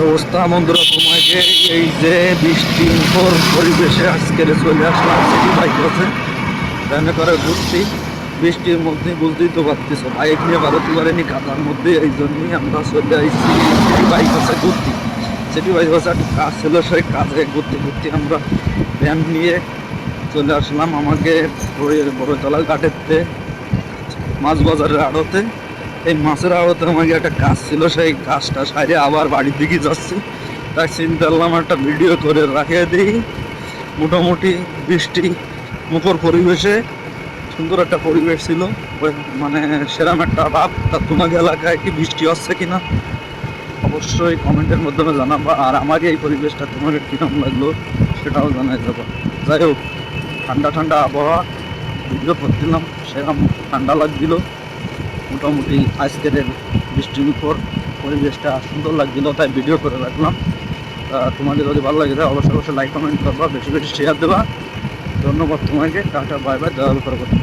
অবস্থা বন্ধুরা, তোমাকে এই যে বৃষ্টির পরিবেশে আজকের চলে আসলাম সিটি বাইক আছে ভ্যানে করে ঘুরছি। বৃষ্টির মধ্যে বুঝতেই তো পারতেছো, বাইক নিয়ে বাড়াতে পারেনি কাদার মধ্যে, এই জন্যই আমরা চলে আসছি সিটি বাইক আছে ঘুরতে। সিটি বাইক আছে একটা কাজ ছিল, সেই কাজে ঘুরতে ঘুরতে আমরা ভ্যান নিয়ে চলে আসলাম আমাকে বড়তলা ঘাটেতে মাছ বাজারের আড়তে। এই মাছের আড়তে আমাকে একটা কাজ ছিল, সেই কাজটা সাইডে আবার বাড়ির দিকে যাচ্ছি। তাই চিন্তা করলাম একটা ভিডিও করে রাখিয়ে দিই। মোটামুটি বৃষ্টি মুখর পরিবেশে সুন্দর একটা পরিবেশ ছিল, মানে সেরকম একটা ভাব। তা তোমাকে এলাকায় কি বৃষ্টি হচ্ছে কিনা অবশ্যই কমেন্টের মাধ্যমে জানাবা, আর আমাকে এই পরিবেশটা তোমাকে কিরকম লাগলো সেটাও জানাই যাবো। যাই হোক, ঠান্ডা ঠান্ডা আবহাওয়া, ভিডিও করছিলাম, সেরকম ঠান্ডা লাগছিল। মোটামুটি আজকের বৃষ্টির উপর পরিবেশটা সুন্দর লাগছিল, তাই ভিডিও করে রাখলাম। তোমাদের যদি ভালো লাগে তাহলে অবশ্যই অবশ্যই লাইক কমেন্ট করবা, বেশি বেশি শেয়ার দেবা। ধন্যবাদ তোমাকে, টাটা বাই বাই, দেখা হবে পরবর্তী।